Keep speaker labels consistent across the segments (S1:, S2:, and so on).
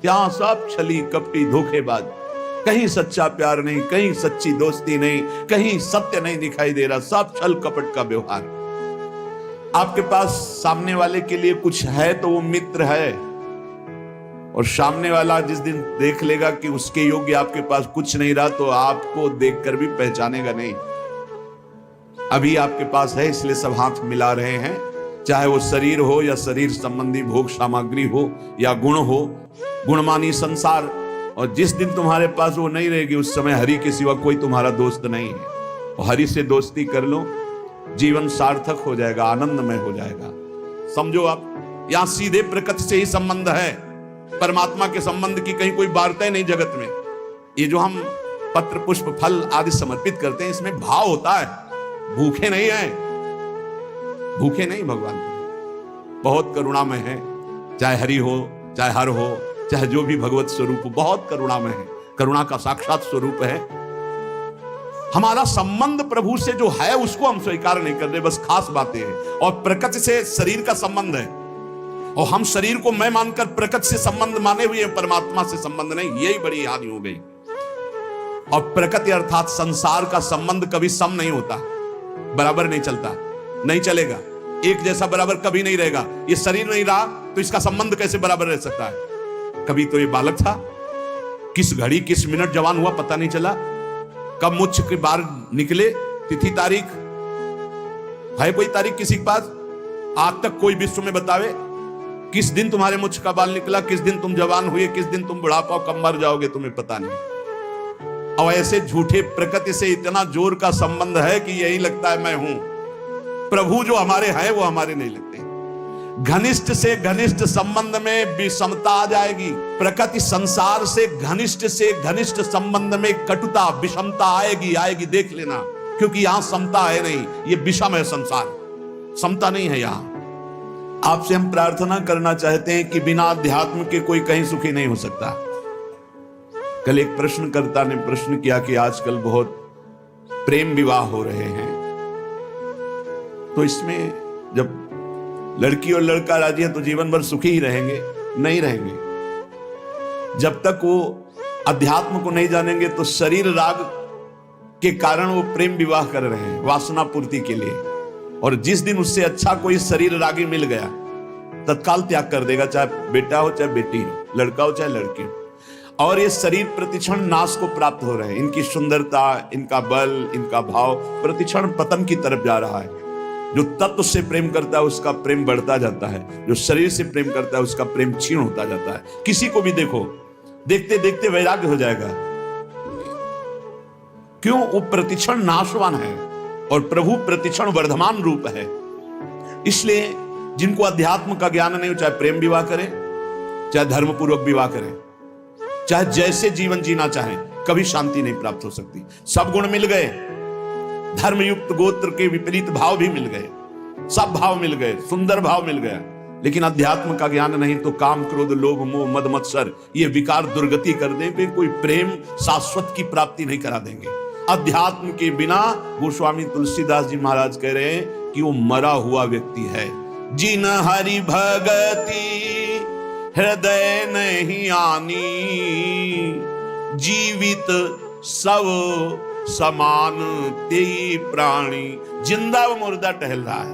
S1: यहाँ सब छली कपटी धोखेबाज, कहीं सच्चा प्यार नहीं, कहीं सच्ची दोस्ती नहीं, कहीं सत्य नहीं दिखाई दे रहा, सब छल कपट का व्यवहार। आपके पास सामने वाले के लिए कुछ है तो वो मित्र है, और सामने वाला जिस दिन देख लेगा कि उसके योग्य आपके पास कुछ नहीं रहा तो आपको देखकर भी पहचानेगा नहीं। अभी आपके पास है इसलिए सब हाथ मिला रहे हैं, चाहे वो शरीर हो या शरीर संबंधी भोग सामग्री हो या गुण हो, गुणमानी संसार। और जिस दिन तुम्हारे पास वो नहीं रहेगी उस समय हरि के सिवा कोई तुम्हारा दोस्त नहीं है। और हरि से दोस्ती कर लो, जीवन सार्थक हो जाएगा, आनंदमय हो जाएगा। समझो आप, यहां सीधे प्रकृति से ही संबंध है, परमात्मा के संबंध की कहीं कोई वार्ता नहीं जगत में। ये जो हम पत्र पुष्प फल आदि समर्पित करते हैं इसमें भाव होता है, भूखे नहीं है, भूखे नहीं। भगवान बहुत करुणामय है, चाहे हरि हो चाहे हर हो चाहे जो भी भगवत स्वरूप हो, बहुत करुणामय है, करुणा का साक्षात स्वरूप है। हमारा संबंध प्रभु से जो है उसको हम स्वीकार नहीं कर रहे, बस खास बातें हैं। और प्रकृति से शरीर का संबंध है, और हम शरीर को मैं मानकर प्रकृति से संबंध माने हुए, परमात्मा से संबंध नहीं, यही बड़ी हानि हो गई। और प्रकृति अर्थात संसार का संबंध कभी सम नहीं होता, बराबर नहीं चलता, नहीं चलेगा, एक जैसा बराबर कभी नहीं रहेगा। ये शरीर नहीं रहा तो इसका संबंध कैसे बराबर रह सकता है? कभी तो ये बालक था, किस घड़ी किस मिनट जवान हुआ पता नहीं चला, कब मुझ के बाल निकले, तिथि तारीख है कोई तारीख किसी के पास? आज तक कोई विश्व में बतावे किस दिन तुम्हारे मुझ का बाल निकला, किस दिन तुम जवान हुए, किस दिन तुम बुढ़ापा कब मर जाओगे, तुम्हें पता नहीं। और ऐसे झूठे प्रकृति से इतना जोर का संबंध है कि यही लगता है मैं हूं। प्रभु जो हमारे हैं वो हमारे नहीं लगते। घनिष्ठ से घनिष्ठ संबंध में विषमता आ जाएगी, प्रकृति संसार से घनिष्ठ संबंध में कटुता विषमता आएगी, आएगी, देख लेना। क्योंकि यहां समता है नहीं, ये विषम है संसार, समता नहीं है यहां। आपसे हम प्रार्थना करना चाहते हैं कि बिना अध्यात्म के कोई कहीं सुखी नहीं हो सकता। कल एक प्रश्नकर्ता ने प्रश्न किया कि आजकल बहुत प्रेम विवाह हो रहे हैं, तो इसमें जब लड़की और लड़का राजी है तो जीवन भर सुखी ही रहेंगे? नहीं रहेंगे। जब तक वो अध्यात्म को नहीं जानेंगे तो शरीर राग के कारण वो प्रेम विवाह कर रहे हैं वासना पूर्ति के लिए। और जिस दिन उससे अच्छा कोई शरीर रागी मिल गया तत्काल त्याग कर देगा, चाहे बेटा हो चाहे बेटी हो, लड़का हो चाहे लड़की हो। और ये शरीर प्रतिक्षण नाश को प्राप्त हो रहे हैं, इनकी सुंदरता, इनका बल, इनका भाव प्रतिक्षण पतन की तरफ जा रहा है। जो तत्व से प्रेम करता है उसका प्रेम बढ़ता जाता है, जो शरीर से प्रेम करता है उसका प्रेम क्षीण होता जाता है। किसी को भी देखो, देखते देखते वैराग्य हो जाएगा। क्यों? वो प्रतिक्षण नाशवान है और प्रभु प्रतिक्षण वर्धमान रूप है। इसलिए जिनको अध्यात्म का ज्ञान नहीं हो, चाहे प्रेम विवाह करें, चाहे धर्मपूर्वक विवाह करें, चाहे जैसे जीवन जीना चाहें, कभी शांति नहीं प्राप्त हो सकती। सब गुण मिल गए, धर्मयुक्त गोत्र के विपरीत भाव भी मिल गए, सब भाव मिल गए, सुंदर भाव मिल गया, लेकिन अध्यात्म का ज्ञान नहीं तो काम क्रोध लोभ मोह मद मत्सर ये विकार दुर्गति कर देंगे, कोई प्रेम शाश्वत की प्राप्ति नहीं करा देंगे। अध्यात्म के बिना गोस्वामी तुलसीदास जी महाराज कह रहे हैं कि वो मरा हुआ व्यक्ति है। जिन हरि भगति हृदय नहीं आनी, जीवित सब समान तेई प्राणी। जिंदा व मुर्दा टहल रहा है,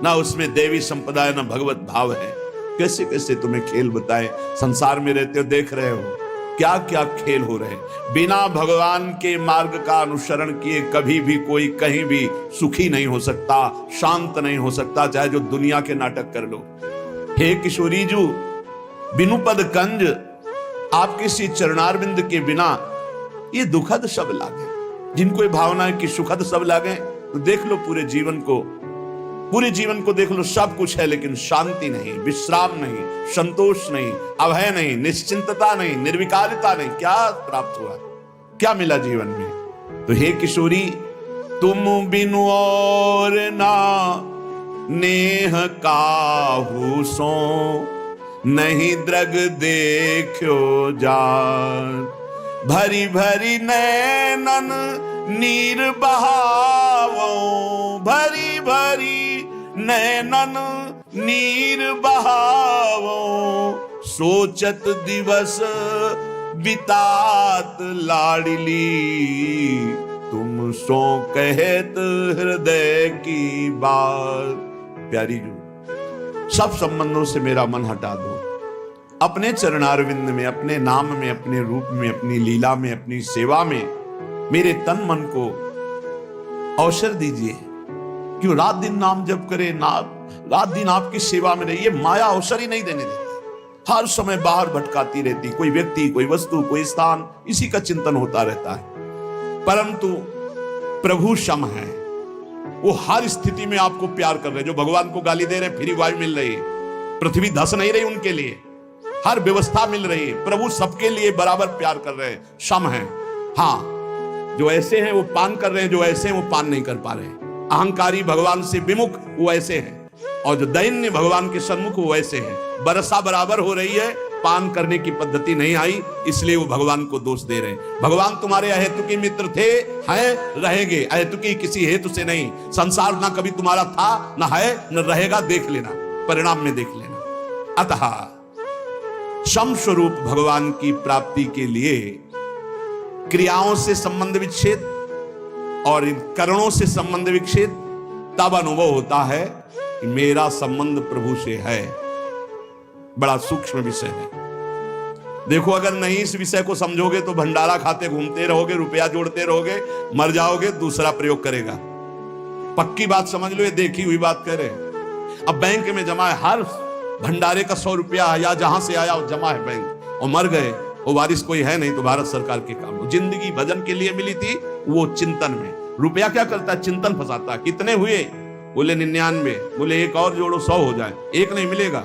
S1: ना उसमें देवी संपदा है ना भगवत भाव है। कैसे कैसे तुम्हें खेल बताएं, संसार में रहते हो देख रहे हो क्या क्या खेल हो रहे हैं। बिना भगवान के मार्ग का अनुसरण किए कभी भी कोई कहीं भी सुखी नहीं हो सकता, शांत नहीं हो सकता, चाहे जो दुनिया के नाटक कर लो। हे किशोरी जू बिनु पद कंज, आपके श्री चरणारविंद के बिना ये दुखद सब लागे। जिनको ये भावना है कि सुखद सब लागे तो देख लो पूरे जीवन को देख लो, सब कुछ है लेकिन शांति नहीं, विश्राम नहीं, संतोष नहीं, अभय नहीं, निश्चिंतता नहीं, निर्विकारिता नहीं। क्या प्राप्त हुआ, क्या मिला जीवन में? तो हे किशोरी तुम बिनु और ना नेह काहू सो, नहीं द्रग देखो जान। भरी भरी नैनन नीर बहावो, भरी भरी नैनन नीर बहावो, सोचत दिवस बितात लाडली, तुम सो कहत हृदय की बात। प्यारी जो सब संबंधों से मेरा मन हटा दो, अपने चरणारविंद में, अपने नाम में, अपने रूप में, अपनी लीला में, अपनी सेवा में मेरे तन मन को अवसर दीजिए। क्यों रात दिन नाम जप करे, रात दिन आपकी सेवा में रहिए। माया अवसर ही नहीं देने देती, हर समय बाहर भटकाती रहती, कोई व्यक्ति, कोई वस्तु, कोई स्थान, इसी का चिंतन होता रहता है। परंतु प्रभु सम है, वो हर स्थिति में आपको प्यार कर रहे हैं। जो भगवान को गाली दे रहे हैं, फ्री वायु मिल रही है, पृथ्वी धस नहीं रही उनके लिए, हर व्यवस्था मिल रही है। प्रभु सबके लिए बराबर प्यार कर रहे हैं, सम है। हाँ, जो ऐसे हैं वो पान कर रहे हैं, जो ऐसे हैं वो पान नहीं कर पा रहे हैं। अहंकारी, भगवान से विमुख, वो ऐसे हैं, और जो दैन्य भगवान के सन्मुख, वो ऐसे हैं। बरसा बराबर हो रही है, पान करने की पद्धति नहीं आई, इसलिए वो भगवान को दोष दे रहे हैं। भगवान तुम्हारे अहेतुकी मित्र थे, हैं, रहेंगे, अहेतुकी किसी हेतु से नहीं। संसार ना कभी तुम्हारा था, ना है, न रहेगा, देख लेना, परिणाम में देख लेना। अतः सम स्वरूप भगवान की प्राप्ति के लिए क्रियाओं से संबंध विच्छेद और इन करणों से संबंध विच्छेद, तब अनुभव होता है कि मेरा संबंध प्रभु से है। बड़ा सूक्ष्म विषय है। देखो, अगर नहीं इस विषय को समझोगे तो भंडारा खाते घूमते रहोगे, रुपया जोड़ते रहोगे, मर जाओगे, दूसरा प्रयोग करेगा। पक्की बात समझ लो, ये देखी हुई बात कह रहे हैं। अब बैंक में जमा है, हर भंडारे का 100 रुपया या जहां से आया जमा है बैंक, और मर गए, वो वारिस कोई है नहीं, तो भारत सरकार के काम। जिंदगी भजन के लिए मिली थी, वो चिंतन में। रुपया क्या करता है? चिंतन फंसाता। कितने हुए? बोले 99। बोले एक और जोड़ो, 100 हो जाए। एक नहीं मिलेगा,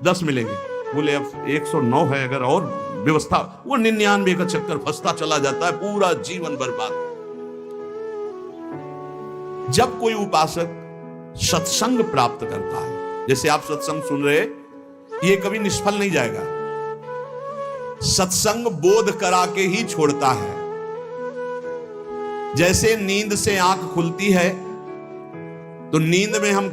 S1: 10 मिलेंगे। बोले अब 109 है, अगर और व्यवस्था, वो 99 का चक्कर फंसता चला जाता है, पूरा जीवन बर्बाद। जब कोई उपासक सत्संग प्राप्त करता है, जैसे आप सत्संग सुन रहे, ये कभी निष्फल नहीं जाएगा। सत्संग बोध करा के ही छोड़ता है। जैसे नींद से आंख खुलती है, तो नींद में हम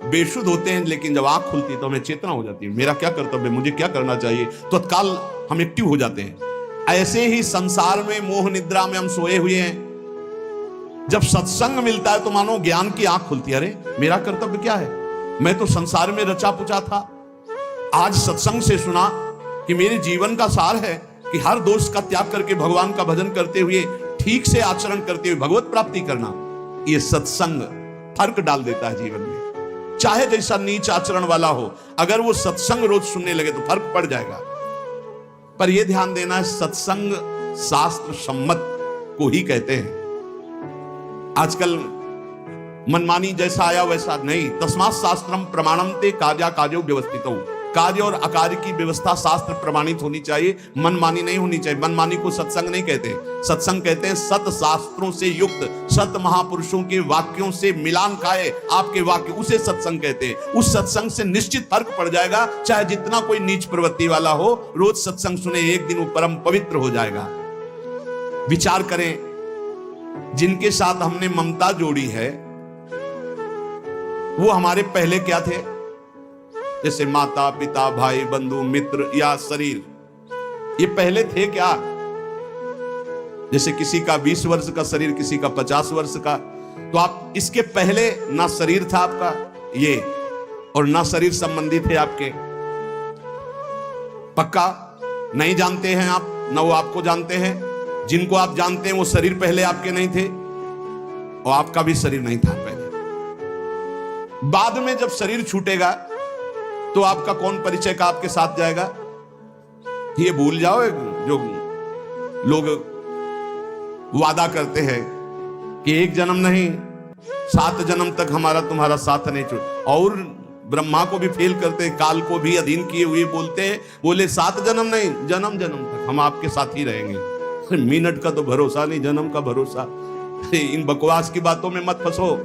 S1: बेशुद्ध होते हैं, लेकिन जब आंख खुलती है तो हमें चेतना हो जाती है, मेरा क्या कर्तव्य, मुझे क्या करना चाहिए, तो तत्काल हम एक्टिव हो जाते हैं। ऐसे ही संसार में मोह निद्रा में हम सोए हुए हैं। जब सत्संग मिलता है तो मानो ज्ञान की आंख खुलती है। अरे मेरा कर्तव्य क्या है, मैं तो संसार में रचा पुचा था। आज सत्संग से सुना कि मेरे जीवन का सार है कि हर दोष का त्याग करके भगवान का भजन करते हुए, ठीक से आचरण करते हुए भगवत प्राप्ति करना। यह सत्संग फर्क डाल देता है जीवन में। चाहे जैसा नीच आचरण वाला हो, अगर वो सत्संग रोज सुनने लगे तो फर्क पड़ जाएगा। पर यह ध्यान देना है, सत्संग शास्त्र सम्मत को ही कहते हैं। आजकल मनमानी जैसा आया वैसा नहीं। तस्मात् शास्त्रम प्रमाणम ते कार्या कार्यो व्यवस्थितौ। कार्य और अकार्य की व्यवस्था शास्त्र प्रमाणित होनी चाहिए, मनमानी नहीं होनी चाहिए। मनमानी को सत्संग नहीं कहते। सत्संग कहते हैं सत शास्त्रों से युक्त, सत महापुरुषों के वाक्यों से मिलान खाए आपके वाक्य, उसे सत्संग कहते हैं। उस सत्संग से निश्चित फर्क पड़ जाएगा। चाहे जितना कोई नीच प्रवृत्ति वाला हो, रोज सत्संग सुने, एक दिन वो परम पवित्र हो जाएगा। विचार करें, जिनके साथ हमने ममता जोड़ी है, वो हमारे पहले क्या थे? जैसे माता पिता, भाई बंधु, मित्र या शरीर, ये पहले थे क्या? जैसे किसी का 20 वर्ष का शरीर, किसी का 50 वर्ष का, तो आप इसके पहले ना शरीर था आपका ये, और ना शरीर संबंधी थे आपके। पक्का नहीं जानते हैं आप, ना वो आपको जानते हैं। जिनको आप जानते हैं वो शरीर पहले आपके नहीं थे, और आपका भी शरीर नहीं था पहले। बाद में जब शरीर छूटेगा तो आपका कौन परिचय का आपके साथ जाएगा? ये भूल जाओ। जो लोग वादा करते हैं कि एक जन्म नहीं, 7 जन्म तक हमारा तुम्हारा साथ नहीं छूट, और ब्रह्मा को भी फेल करते हैं, काल को भी अधीन किए हुए बोलते हैं, बोले 7 जन्म नहीं, जन्म जन्म तक हम आपके साथ ही रहेंगे। मिनट का तो भरोसा नहीं, जन्म का भरोसा। इन बकवास की बातों में मत फंसो।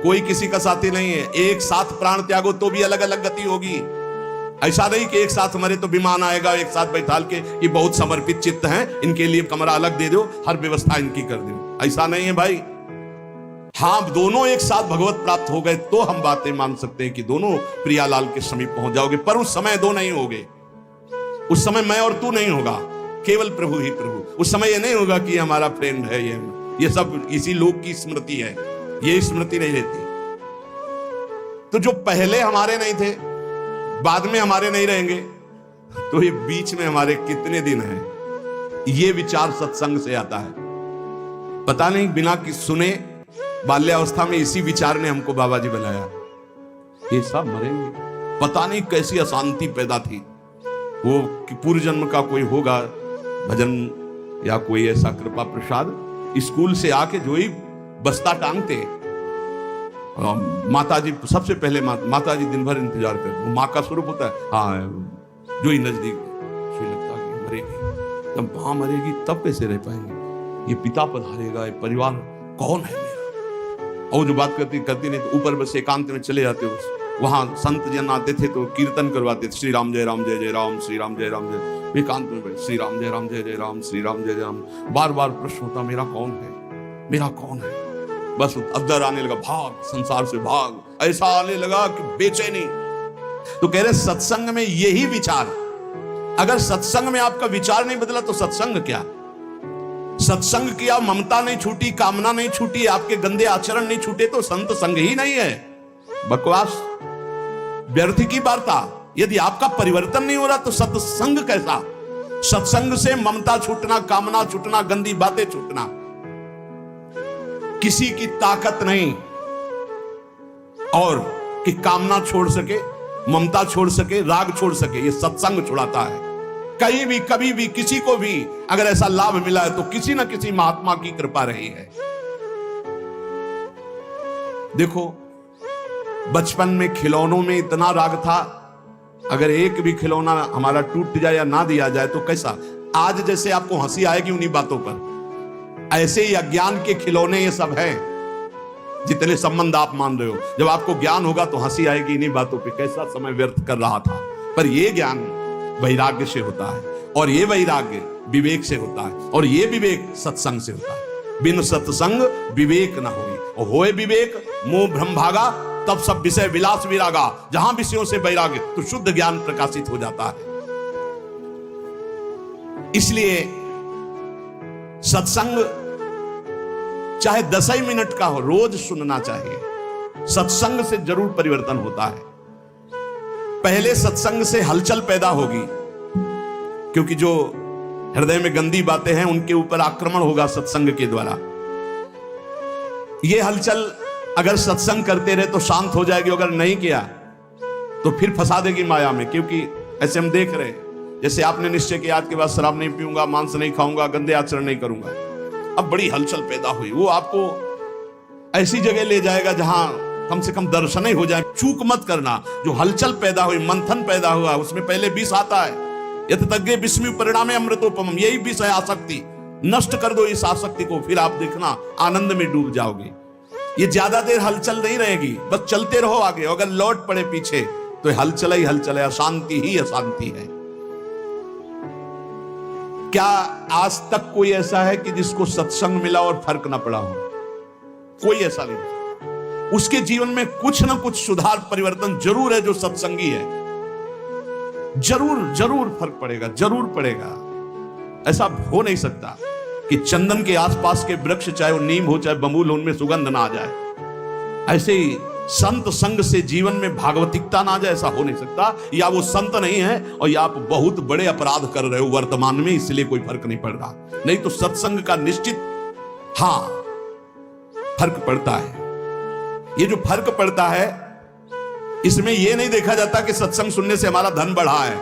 S1: कोई किसी का साथी नहीं है। एक साथ प्राण त्यागो तो भी अलग अलग गति होगी। ऐसा नहीं कि एक साथ मरे तो विमान आएगा, एक साथ बैठाल के ये बहुत समर्पित चित्त हैं, इनके लिए कमरा अलग दे दो, हर व्यवस्था इनकी कर दो। ऐसा नहीं है भाई। हाँ, दोनों एक साथ भगवत प्राप्त हो गए तो हम बातें मान सकते हैं कि दोनों प्रियालाल के समीप पहुंच जाओगे, पर उस समय दो नहीं होगे। उस समय मैं और तू नहीं होगा, केवल प्रभु ही प्रभु। उस समय ये नहीं होगा कि हमारा फ्रेंड है, ये सब इसी लोक की स्मृति है, ये स्मृति नहीं रहती। तो जो पहले हमारे नहीं थे, बाद में हमारे नहीं रहेंगे, तो ये बीच में हमारे कितने दिन हैं, ये विचार सत्संग से आता है। पता नहीं बिना कि सुने बाल्यावस्था में इसी विचार ने हमको बाबा जी बनाया, ये सब मरेंगे। पता नहीं कैसी अशांति पैदा थी, वो कि पूर्व जन्म का कोई होगा भजन या कोई ऐसा कृपा प्रसाद। स्कूल से आके जो ही बस्ता टांगते, माता जी सबसे पहले माता जी दिन भर इंतजार करते, माँ का स्वरूप होता है, हाँ जो ही नजदीक लगता है मरेगी, जब माँ मरेगी तब कैसे रह पाएंगे, ये पिता पधारेगा, ये परिवार कौन है मेरा। और जो बात करती नहीं तो ऊपर बस एकांत में चले जाते हो, वहां संत जन आते थे तो कीर्तन करवाते थे, श्री राम जय राम जय जय राम, श्री राम जय राम जय, एकांत में बैठ श्री राम जय राम जय जय राम, श्री राम जय जय राम। बार बार प्रश्न होता मेरा कौन है, मेरा कौन है। बस अद्दर आने लगा, भाग संसार से भाग, ऐसा आने लगा कि बेचैनी। तो कह रहे सत्संग में यही विचार, अगर सत्संग में आपका विचार नहीं बदला तो सत्संग क्या। सत्संग किया, ममता नहीं छूटी, कामना नहीं छूटी, आपके गंदे आचरण नहीं छूटे तो संत संग ही नहीं है, बकवास, व्यर्थ की वार्ता। यदि आपका परिवर्तन नहीं हो रहा तो सत्संग कैसा। सत्संग से ममता छूटना, कामना छूटना, गंदी बातें छूटना, किसी की ताकत नहीं और कि कामना छोड़ सके, ममता छोड़ सके, राग छोड़ सके, ये सत्संग छुड़ाता है। कहीं भी कभी भी किसी को भी अगर ऐसा लाभ मिला है तो किसी न किसी महात्मा की कृपा रही है। देखो बचपन में खिलौनों में इतना राग था, अगर एक भी खिलौना हमारा टूट जाए या ना दिया जाए तो कैसा। आज जैसे आपको हंसी आएगी उन्हीं बातों पर, ऐसे ही अज्ञान के खिलौने ये सब हैं, जितने संबंध आप मान रहे हो। जब आपको ज्ञान होगा तो हंसी आएगी इन्हीं बातों पे, कैसा समय व्यर्थ कर रहा था। पर ये ज्ञान वैराग्य से होता है, और ये वैराग्य विवेक से होता है, और ये विवेक सत्संग से होता है। बिन सत्संग विवेक न होई, और होए विवेक मोह भ्रम भागा, तब सब विषय विलास विरागा। जहां विषयों से वैराग्य तो शुद्ध ज्ञान प्रकाशित हो जाता है। इसलिए सत्संग चाहे 10 ही मिनट का हो, रोज सुनना चाहिए। सत्संग से जरूर परिवर्तन होता है। पहले सत्संग से हलचल पैदा होगी, क्योंकि जो हृदय में गंदी बातें हैं उनके ऊपर आक्रमण होगा सत्संग के द्वारा। ये हलचल अगर सत्संग करते रहे तो शांत हो जाएगी, अगर नहीं किया तो फिर फंसा देगी माया में। क्योंकि ऐसे हम देख रहे हैं, जैसे आपने निश्चय किया आज के बाद शराब नहीं पीऊंगा, मांस नहीं खाऊंगा, गंदे आचरण नहीं करूंगा, अब बड़ी हलचल पैदा हुई, वो आपको ऐसी जगह ले जाएगा जहां कम से कम दर्शन ही हो जाए। चूक मत करना, जो हलचल पैदा हुई, मंथन पैदा हुआ, उसमें पहले विष आता है। यतज्ञ विस्मि परिणामे अमृतोपमम, यही विष है आसक्ति। नष्ट कर दो इस आसक्ति को, फिर आप देखना आनंद में डूब जाओगे। ये ज्यादा देर हलचल नहीं रहेगी, बस चलते रहो आगे। अगर लौट पड़े पीछे तो हलचल ही हलचल है, अशांति ही अशांति है। क्या आज तक कोई ऐसा है कि जिसको सत्संग मिला और फर्क ना पड़ा हो? कोई ऐसा नहीं। उसके जीवन में कुछ ना कुछ सुधार परिवर्तन जरूर है जो सत्संगी है। जरूर जरूर फर्क पड़ेगा, जरूर पड़ेगा। ऐसा हो नहीं सकता कि चंदन के आसपास के वृक्ष, चाहे वो नीम हो चाहे बबूल हो, उनमें सुगंध ना आ जाए। ऐसे ही संत संग से जीवन में भागवतिकता ना आ जाए, ऐसा हो नहीं सकता। या वो संत नहीं है और या आप बहुत बड़े अपराध कर रहे हो वर्तमान में, इसलिए कोई फर्क नहीं पड़ रहा। नहीं तो सत्संग का निश्चित हाँ फर्क पड़ता है। ये जो फर्क पड़ता है इसमें यह नहीं देखा जाता कि सत्संग सुनने से हमारा धन बढ़ा है,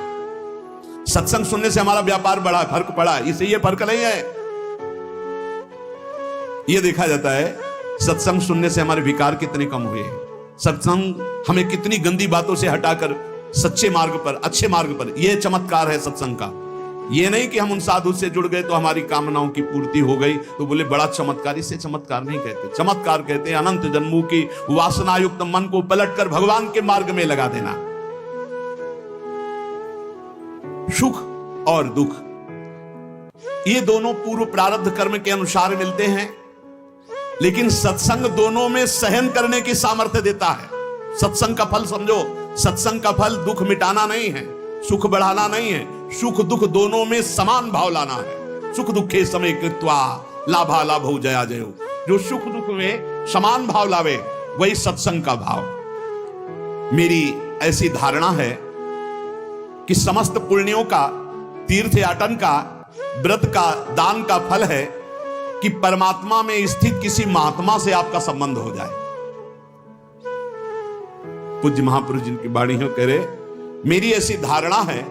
S1: सत्संग सुनने से हमारा व्यापार बढ़ा है, फर्क पड़ा है। इसे ये फर्क नहीं है। यह देखा जाता है सत्संग सुनने से हमारे विकार कितने कम हुए हैं, सत्संग हमें कितनी गंदी बातों से हटाकर सच्चे मार्ग पर, अच्छे मार्ग पर, यह चमत्कार है सत्संग का। यह नहीं कि हम उन साधु से जुड़ गए तो हमारी कामनाओं की पूर्ति हो गई तो बोले बड़ा चमत्कार। इसे चमत्कार नहीं कहते। चमत्कार कहते हैं अनंत जन्मों की वासनायुक्त मन को पलटकर भगवान के मार्ग में लगा देना। सुख और दुख ये दोनों पूर्व प्रारब्ध कर्म के अनुसार मिलते हैं, लेकिन सत्संग दोनों में सहन करने की सामर्थ्य देता है। सत्संग का फल समझो, सत्संग का फल दुख मिटाना नहीं है, सुख बढ़ाना नहीं है, सुख दुख दोनों में समान भाव लाना है। सुख दुखे समय कृत्वा लाभा लाभो जया जयो। जो सुख दुख में समान भाव लावे वही सत्संग का भाव। मेरी ऐसी धारणा है कि समस्त पुण्यों का, तीर्थ याटन का, व्रत का, दान का फल है कि परमात्मा में स्थित किसी महात्मा से आपका संबंध हो जाए। पूज्य महापुरुष जिनकी वाणी हो कह रहे, मेरी ऐसी धारणा है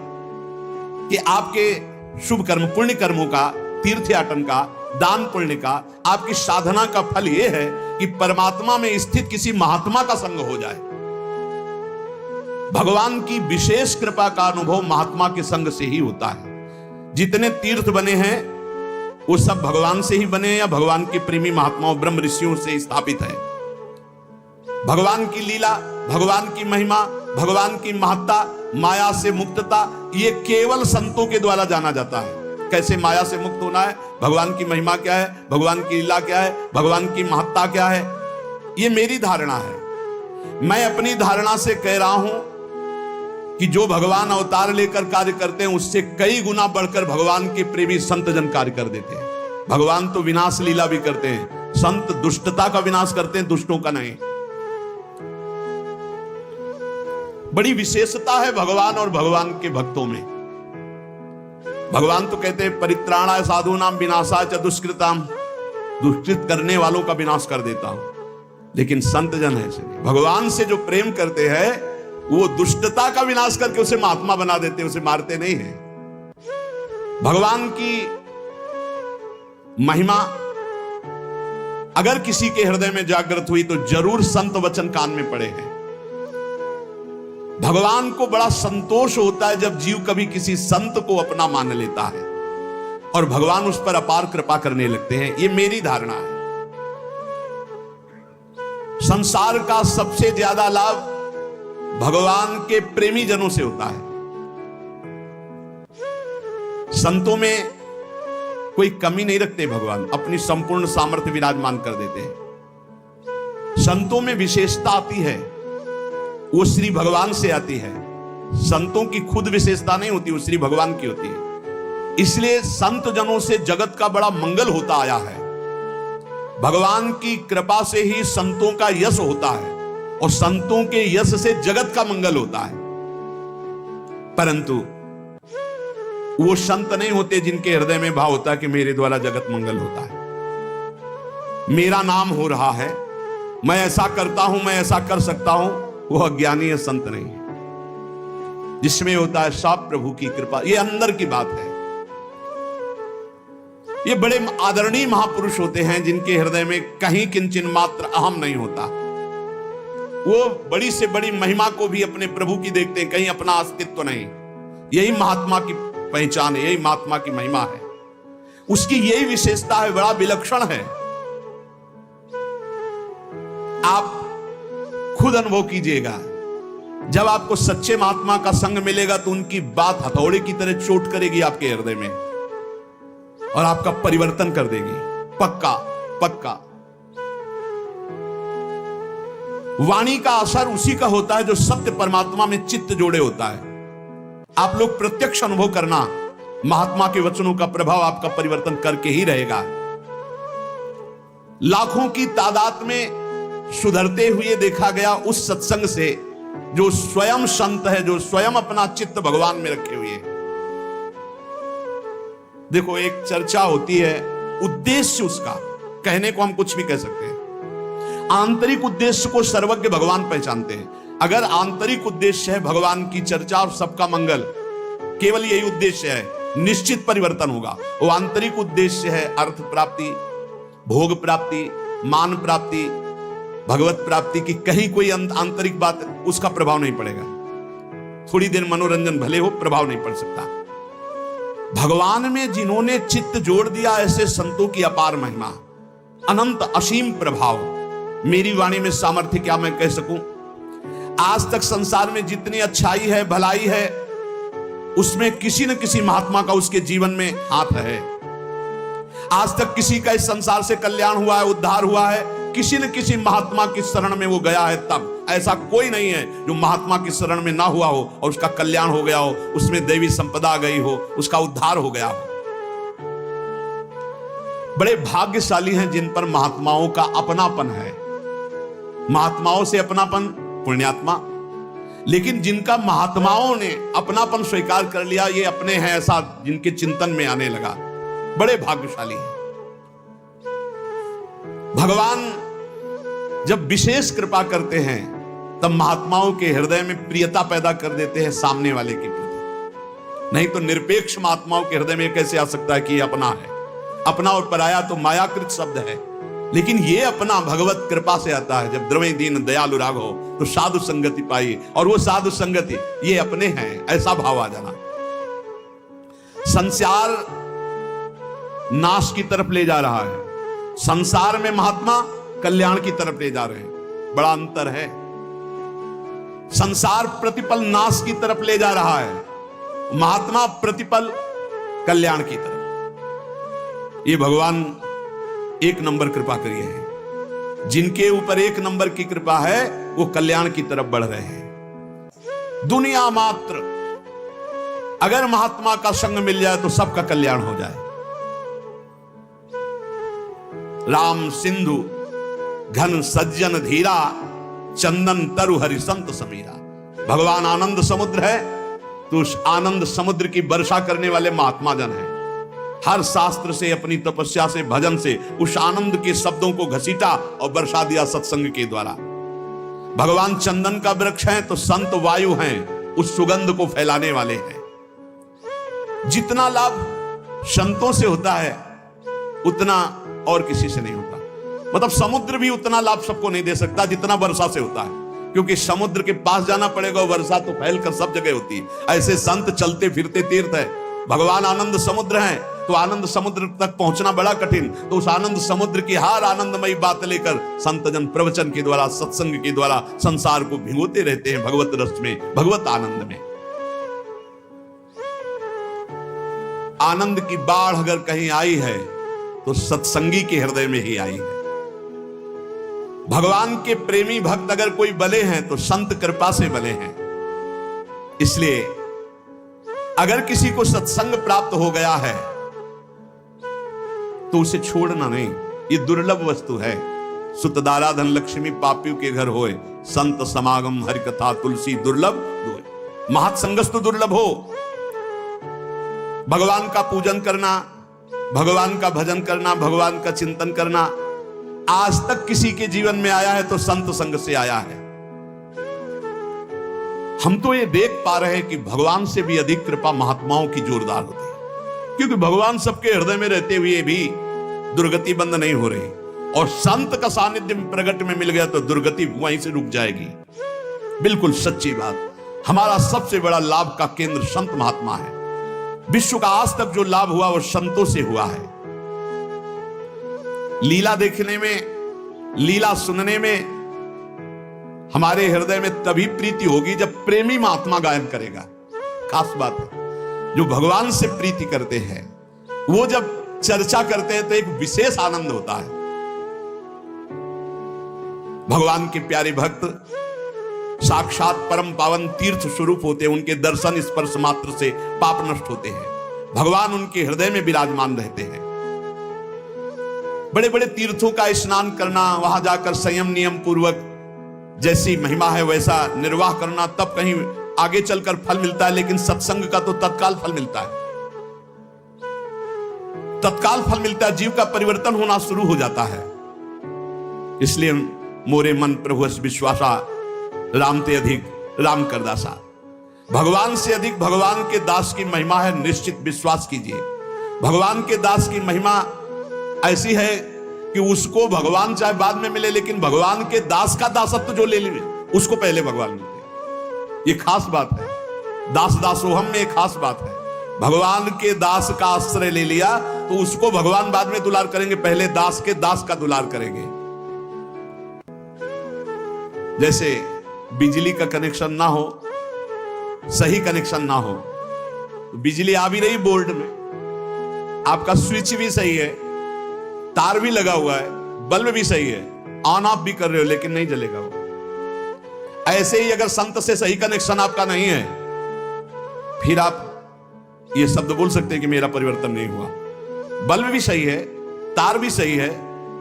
S1: कि आपके शुभ कर्म, पुण्य कर्मों का, तीर्थ याटन का, दान पुण्य का, आपकी साधना का फल यह है कि परमात्मा में स्थित किसी महात्मा का संग हो जाए। भगवान की विशेष कृपा का अनुभव महात्मा के संग से ही होता है। जितने तीर्थ बने हैं वो सब भगवान से ही बने या भगवान के प्रेमी महात्माओं, ब्रह्म ऋषियों से स्थापित है। भगवान की लीला, भगवान की महिमा, भगवान की महत्ता, माया से मुक्तता, ये केवल संतों के द्वारा जाना जाता है। कैसे माया से मुक्त होना है, भगवान की महिमा क्या है, भगवान की लीला क्या है, भगवान की महत्ता क्या है, ये मेरी धारणा है। मैं अपनी धारणा से कह रहा हूं कि जो भगवान अवतार लेकर कार्य करते हैं उससे कई गुना बढ़कर भगवान के प्रेमी संत जन कार्य कर देते हैं। भगवान तो विनाश लीला भी करते हैं, संत दुष्टता का विनाश करते हैं, दुष्टों का नहीं। बड़ी विशेषता है भगवान और भगवान के भक्तों में। भगवान तो कहते हैं परित्राणाय साधूनाम विनाशाय च दुष्कृताम, दुष्कृत करने वालों का विनाश कर देता हूं। लेकिन संत जन ऐसे नहीं, भगवान से जो प्रेम करते हैं वो दुष्टता का विनाश करके उसे महात्मा बना देते हैं, उसे मारते नहीं है। भगवान की महिमा अगर किसी के हृदय में जागृत हुई तो जरूर संत वचन कान में पड़े हैं। भगवान को बड़ा संतोष होता है जब जीव कभी किसी संत को अपना मान लेता है और भगवान उस पर अपार कृपा करने लगते हैं। ये मेरी धारणा है। संसार का सबसे ज्यादा लाभ भगवान के प्रेमी जनों से होता है। संतों में कोई कमी नहीं रखते भगवान, अपनी संपूर्ण सामर्थ्य विराजमान कर देते हैं। संतों में विशेषता आती है, वो श्री भगवान से आती है। संतों की खुद विशेषता नहीं होती, वो श्री भगवान की होती है। इसलिए संत जनों से जगत का बड़ा मंगल होता आया है। भगवान की कृपा से ही संतों का यश होता है और संतों के यश से जगत का मंगल होता है। परंतु वो संत नहीं होते जिनके हृदय में भाव होता है कि मेरे द्वारा जगत मंगल होता है, मेरा नाम हो रहा है, मैं ऐसा करता हूं, मैं ऐसा कर सकता हूं। वो अज्ञानी है, संत नहीं है। जिसमें होता है सब प्रभु की कृपा, ये अंदर की बात है। ये बड़े आदरणीय महापुरुष होते हैं जिनके हृदय में कहीं किंचन मात्र अहम नहीं होता। वो बड़ी से बड़ी महिमा को भी अपने प्रभु की देखते हैं, कहीं अपना अस्तित्व नहीं। यही महात्मा की पहचान है, यही महात्मा की महिमा है। उसकी यही विशेषता है, बड़ा विलक्षण है। आप खुद अनुभव कीजिएगा, जब आपको सच्चे महात्मा का संग मिलेगा तो उनकी बात हथौड़े की तरह चोट करेगी आपके हृदय में और आपका परिवर्तन कर देगी, पक्का पक्का। वाणी का असर उसी का होता है जो सत्य परमात्मा में चित्त जोड़े होता है। आप लोग प्रत्यक्ष अनुभव करना, महात्मा के वचनों का प्रभाव आपका परिवर्तन करके ही रहेगा। लाखों की तादाद में सुधरते हुए देखा गया उस सत्संग से जो स्वयं संत है, जो स्वयं अपना चित्त भगवान में रखे हुए है। देखो, एक चर्चा होती है, उद्देश्य उसका कहने को हम कुछ भी कह सकते हैं। आंतरिक उद्देश्य को सर्वज्ञ भगवान पहचानते हैं। अगर आंतरिक उद्देश्य है भगवान की चर्चा और सबका मंगल, केवल यही उद्देश्य है, निश्चित परिवर्तन होगा। वो आंतरिक उद्देश्य है अर्थ प्राप्ति, भोग प्राप्ति, मान प्राप्ति, भगवत प्राप्ति की कहीं कोई आंतरिक बात, उसका प्रभाव नहीं पड़ेगा। थोड़ी देर मनोरंजन भले हो, प्रभाव नहीं पड़ सकता। भगवान में जिन्होंने चित्त जोड़ दिया, ऐसे संतों की अपार महिमा, अनंत असीम प्रभाव। मेरी वाणी में सामर्थ्य क्या मैं कह सकूं। आज तक संसार में जितनी अच्छाई है, भलाई है, उसमें किसी न किसी महात्मा का उसके जीवन में हाथ है। आज तक किसी का इस संसार से कल्याण हुआ है, उद्धार हुआ है, किसी न किसी महात्मा की शरण में वो गया है। तब ऐसा कोई नहीं है जो महात्मा की शरण में ना हुआ हो और उसका कल्याण हो गया हो, उसमें देवी संपदा आ गई हो, उसका उद्धार हो गया हो। बड़े भाग्यशाली हैं जिन पर महात्माओं का अपनापन है। महात्माओं से अपनापन पुण्यात्मा, लेकिन जिनका महात्माओं ने अपनापन स्वीकार कर लिया, ये अपने हैं, ऐसा जिनके चिंतन में आने लगा, बड़े भाग्यशाली हैं। भगवान जब विशेष कृपा करते हैं तब महात्माओं के हृदय में प्रियता पैदा कर देते हैं सामने वाले के प्रति। नहीं तो निरपेक्ष महात्माओं के हृदय में कैसे आ सकता है कि ये अपना है। अपना और पराया तो मायाकृत शब्द है, लेकिन ये अपना भगवत कृपा से आता है। जब द्रव्य दीन दयालु राग हो तो साधु संगति पाई, और वो साधु संगति ये अपने हैं, ऐसा भाव आ जाना। संसार नाश की तरफ ले जा रहा है, संसार में महात्मा कल्याण की तरफ ले जा रहे हैं, बड़ा अंतर है। संसार प्रतिपल नाश की तरफ ले जा रहा है, महात्मा प्रतिपल कल्याण की तरफ। ये भगवान एक नंबर कृपा करिए हैं। जिनके ऊपर एक नंबर की कृपा है वो कल्याण की तरफ बढ़ रहे हैं। दुनिया मात्र अगर महात्मा का संग मिल जाए तो सबका कल्याण हो जाए। राम सिंधु घन सज्जन धीरा, चंदन तरु हरि संत समीरा। भगवान आनंद समुद्र है तो उस आनंद समुद्र की वर्षा करने वाले महात्मा जन हैं। हर शास्त्र से, अपनी तपस्या से, भजन से उस आनंद के शब्दों को घसीटा और वर्षा दिया सत्संग के द्वारा। भगवान चंदन का वृक्ष है तो संत वायु हैं, उस सुगंध को फैलाने वाले हैं। जितना लाभ संतों से होता है उतना और किसी से नहीं होता। मतलब समुद्र भी उतना लाभ सबको नहीं दे सकता जितना वर्षा से होता है, क्योंकि समुद्र के पास जाना पड़ेगा, वर्षा तो फैलकर सब जगह होती है। ऐसे संत चलते फिरते तीर्थ है। भगवान आनंद समुद्र हैं तो आनंद समुद्र तक पहुंचना बड़ा कठिन, तो उस आनंद समुद्र की हर आनंदमयी बात लेकर संतजन प्रवचन के द्वारा, सत्संग के द्वारा संसार को भिगोते रहते हैं भगवत रस में, भगवत आनंद में। आनंद की बाढ़ अगर कहीं आई है तो सत्संगी के हृदय में ही आई है। भगवान के प्रेमी भक्त अगर कोई बले हैं तो संत कृपा से बले हैं। इसलिए अगर किसी को सत्संग प्राप्त हो गया है तो उसे छोड़ना नहीं, ये दुर्लभ वस्तु है। सुतदारा धन लक्ष्मी पापियों के घर होए, संत समागम हरि कथा तुलसी दुर्लभ दोए। महत्संगस तो दुर्लभ हो। भगवान का पूजन करना, भगवान का भजन करना, भगवान का चिंतन करना आज तक किसी के जीवन में आया है तो संत संग से आया है। हम तो ये देख पा रहे हैं कि भगवान से भी अधिक कृपा महात्माओं की जोरदार होती है, क्योंकि भगवान सबके हृदय में रहते हुए भी दुर्गति बंद नहीं हो रही, और संत का सानिध्य प्रगट में मिल गया तो दुर्गति वहीं से रुक जाएगी। बिल्कुल सच्ची बात। हमारा सबसे बड़ा लाभ का केंद्र संत महात्मा है। विश्व का आज तक जो लाभ हुआ वो संतों से हुआ है। लीला देखने में, लीला सुनने में हमारे हृदय में तभी प्रीति होगी जब प्रेमी महात्मा गायन करेगा। खास बात है, जो भगवान से प्रीति करते हैं वो जब चर्चा करते हैं तो एक विशेष आनंद होता है। भगवान के प्यारे भक्त साक्षात परम पावन तीर्थ स्वरूप होते हैं। उनके दर्शन स्पर्श मात्र से पाप नष्ट होते हैं। भगवान उनके हृदय में विराजमान रहते हैं। बड़े बड़े तीर्थों का स्नान करना, वहां जाकर संयम नियम पूर्वक जैसी महिमा है वैसा निर्वाह करना, तब कहीं आगे चलकर फल मिलता है। लेकिन सत्संग का तो तत्काल फल मिलता है, तत्काल फल मिलता है। जीव का परिवर्तन होना शुरू हो जाता है। इसलिए मोरे मन प्रभु विश्वासा, राम ते अधिक राम कर दासा। भगवान से अधिक भगवान के दास की महिमा है, निश्चित विश्वास कीजिए। भगवान के दास की महिमा ऐसी है कि उसको भगवान चाहे बाद में मिले, लेकिन भगवान के दास का दासत्व जो ले ले उसको पहले भगवान मिलते। ये खास बात है। दास दासोहम में एक खास बात है। भगवान के दास का आश्रय ले लिया तो उसको भगवान बाद में दुलार करेंगे, पहले दास के दास का दुलार करेंगे। जैसे बिजली का कनेक्शन ना हो, सही कनेक्शन ना हो, तो बिजली आ भी रही बोर्ड में, आपका स्विच भी सही है, तार भी लगा हुआ है, बल्ब भी सही है, ऑन ऑफ भी कर रहे हो, लेकिन नहीं जलेगा वो। ऐसे ही अगर संत से सही कनेक्शन आपका नहीं है, फिर आप ये शब्द बोल सकते हैं कि मेरा परिवर्तन नहीं हुआ। बल्ब भी सही है, तार भी सही है,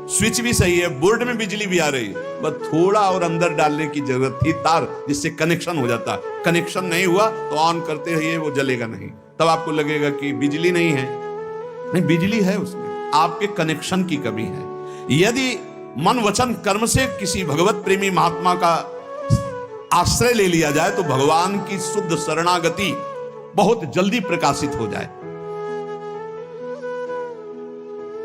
S1: स्विच भी सही है, बोर्ड में बिजली भी आ रही, बस थोड़ा और अंदर डालने की जरूरत थी तार, जिससे कनेक्शन हो जाता। कनेक्शन नहीं हुआ तो ऑन करते रहिए, वो जलेगा नहीं। तब आपको लगेगा कि बिजली नहीं है। नहीं, बिजली है उसमें, आपके कनेक्शन की कमी है। यदि मन वचन कर्म से किसी भगवत प्रेमी महात्मा का आश्रय ले लिया जाए तो भगवान की शुद्ध शरणागति बहुत जल्दी प्रकाशित हो जाए।